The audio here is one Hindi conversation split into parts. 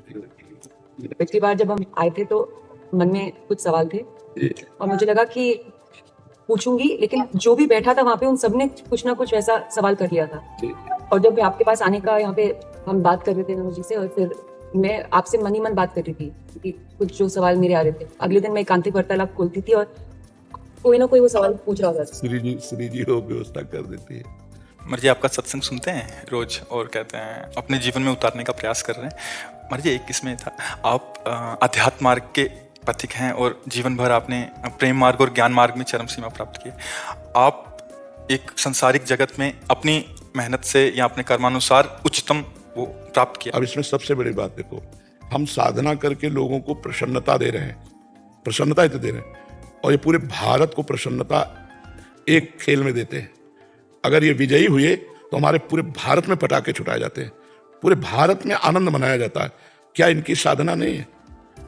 पिछली बार जब हम आए थे तो मन में कुछ सवाल थे और मुझे लगा कि पूछूंगी, लेकिन जो भी बैठा था वहाँ पे उन सबने कुछ ना कुछ वैसा सवाल कर लिया था। और जब आपके पास आने का यहाँ पे हम बात कर रहे थे नमो जी से, और फिर मैं आपसे मन ही मन बात कर रही थी कि कुछ जो सवाल मेरे आ रहे थे, अगले दिन मैं एकांतिक वार्तालाप खोलती थी और कोई ना कोई वो सवाल पूछ रहा था। श्री जी हो व्यवस्था कर देती है। मर जी आपका सत्संग सुनते हैं रोज और कहते हैं अपने जीवन में उतारने का प्रयास कर रहे हैं। मर जी एक इसमें था, आप अध्यात्म मार्ग के पथिक हैं और जीवन भर आपने प्रेम मार्ग और ज्ञान मार्ग में चरम सीमा प्राप्त की। आप एक संसारिक जगत में अपनी मेहनत से या अपने कर्मानुसार उच्चतम वो प्राप्त किया। अब इसमें सबसे बड़ी बात देखो, हम साधना करके लोगों को प्रसन्नता दे रहे हैं, प्रसन्नता ही तो दे रहे हैं, और ये पूरे भारत को प्रसन्नता एक खेल में देते हैं। अगर ये विजयी हुए तो हमारे पूरे भारत में पटाखे छुटाए जाते हैं, पूरे भारत में आनंद मनाया जाता है। क्या इनकी साधना नहीं है?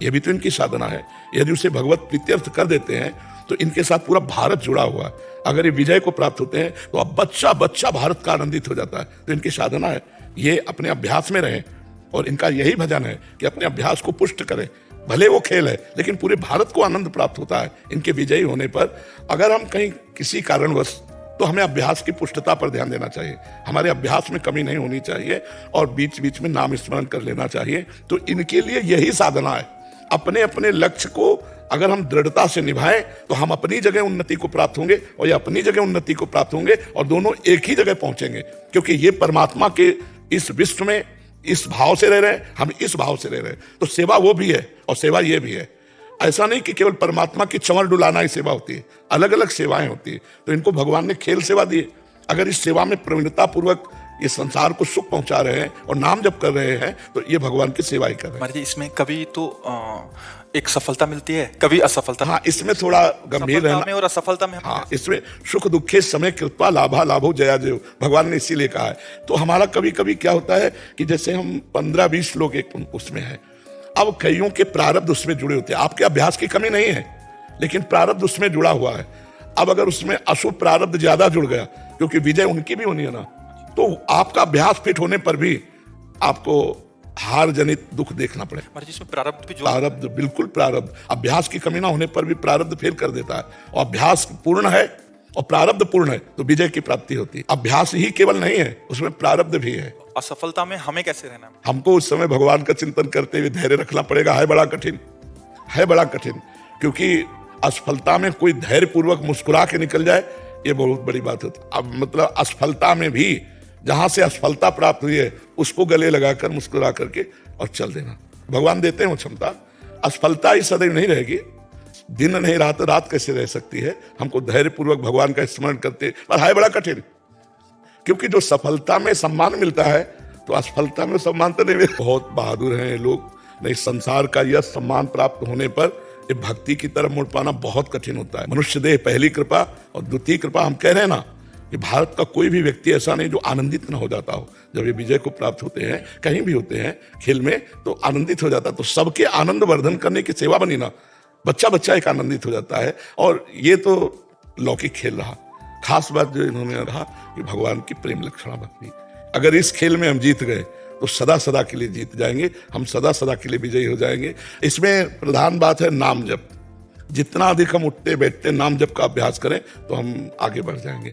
ये भी तो इनकी साधना है। यदि उसे भगवत प्रीत्यर्थ कर देते हैं तो इनके साथ पूरा भारत जुड़ा हुआ है। अगर ये विजय को प्राप्त होते हैं तो अब बच्चा बच्चा भारत का आनंदित हो जाता है। तो इनकी साधना है, ये अपने अभ्यास में रहें, और इनका यही भजन है कि अपने अभ्यास को पुष्ट करें। भले वो खेल है, लेकिन पूरे भारत को आनंद प्राप्त होता है इनके विजयी होने पर। अगर हम कहीं किसी कारणवश, तो हमें अभ्यास की पुष्टता पर ध्यान देना चाहिए। हमारे अभ्यास में कमी नहीं होनी चाहिए और बीच बीच में नाम स्मरण कर लेना चाहिए। तो इनके लिए यही साधना है। अपने अपने लक्ष्य को अगर हम दृढ़ता से निभाएं तो हम अपनी जगह उन्नति को प्राप्त होंगे और ये अपनी जगह उन्नति को प्राप्त होंगे, और दोनों एक ही जगह पहुंचेंगे। क्योंकि ये परमात्मा के इस विश्व में इस भाव से रह रहे हैं, हम इस भाव से रह रहे हैं। तो सेवा वो भी है और सेवा ये भी है। ऐसा नहीं कि केवल परमात्मा की चंवर डुलाना ही सेवा होती है, अलग अलग सेवाएं होती है। तो इनको भगवान ने खेल सेवा दी है। अगर इस सेवा में प्रवीणता पूर्वक ये संसार को सुख पहुंचा रहे हैं और नाम जप कर रहे हैं, तो ये भगवान की सेवा ही कर रहे हैं। जी इसमें कभी तो एक सफलता मिलती है, कभी असफलता। हाँ, इसमें थोड़ा गंभीर रहना और असफलता में। हाँ, इसमें सुख दुखे समय कृपा लाभा लाभो जया जयो, भगवान ने इसीलिए कहा है। तो हमारा कभी कभी क्या होता है कि जैसे हम 15-20 लोग एक उसमें हैं, अब कईयों के प्रारब्ध उसमें जुड़े होते हैं। आपके अभ्यास की कमी नहीं है, लेकिन प्रारब्ध उसमें जुड़ा हुआ है। अब अगर उसमें अशुभ प्रारब्ध ज्यादा जुड़ गया, क्योंकि विजय उनकी भी होनी है ना, तो आपका अभ्यास फिट होने पर भी आपको हार जनित दुख देखना पड़ेगा। जिसमें प्रारब्ध भी प्रारब्ध, बिल्कुल प्रारब्ध, अभ्यास की कमी ना होने पर भी प्रारब्ध फेल कर देता है। और अभ्यास पूर्ण है और प्रारब्ध पूर्ण है तो विजय की प्राप्ति होती है। अभ्यास ही केवल नहीं है, उसमें प्रारब्ध भी है। असफलता में हमें कैसे रहना है? हमको उस समय भगवान का चिंतन करते हुए धैर्य रखना पड़ेगा। है बड़ा कठिन, है बड़ा कठिन, क्योंकि असफलता में कोई धैर्य पूर्वक मुस्कुरा के निकल जाए, ये बहुत बड़ी बात होती है। अब मतलब असफलता में भी जहां से असफलता प्राप्त हुई है उसको गले लगाकर मुस्कुरा करके और चल देना। भगवान देते हैं वो क्षमता। असफलता ही सदैव नहीं रहेगी, दिन नहीं रहा तो रात कैसे रह सकती है। हमको धैर्य पूर्वक भगवान का स्मरण करते, पर है बड़ा कठिन, क्योंकि जो सफलता में सम्मान मिलता है तो असफलता में सम्मान तो नहीं मिलता। बहुत बहादुर हैं ये लोग। नहीं, संसार का यह सम्मान प्राप्त होने पर ये भक्ति की तरफ मुड़ पाना बहुत कठिन होता है। मनुष्य देह पहली कृपा, और द्वितीय कृपा हम कह रहे हैं ना कि भारत का कोई भी व्यक्ति ऐसा नहीं जो आनंदित न हो जाता हो। जब ये विजय को प्राप्त होते हैं, कहीं भी होते हैं खेल में, तो आनंदित हो जाता है। तो सबके आनंद वर्धन करने की सेवा बनी ना, बच्चा बच्चा एक आनंदित हो जाता है। और ये तो लौकिक खेल रहा। खास बात जो इन्होंने रहा कि भगवान की प्रेम लक्षणा भक्ति। अगर इस खेल में हम जीत गए तो सदा सदा के लिए जीत जाएंगे, हम सदा सदा के लिए विजयी हो जाएंगे। इसमें प्रधान बात है नाम जप। जितना अधिक हम उठते बैठते नाम जप का अभ्यास करें तो हम आगे बढ़ जाएंगे।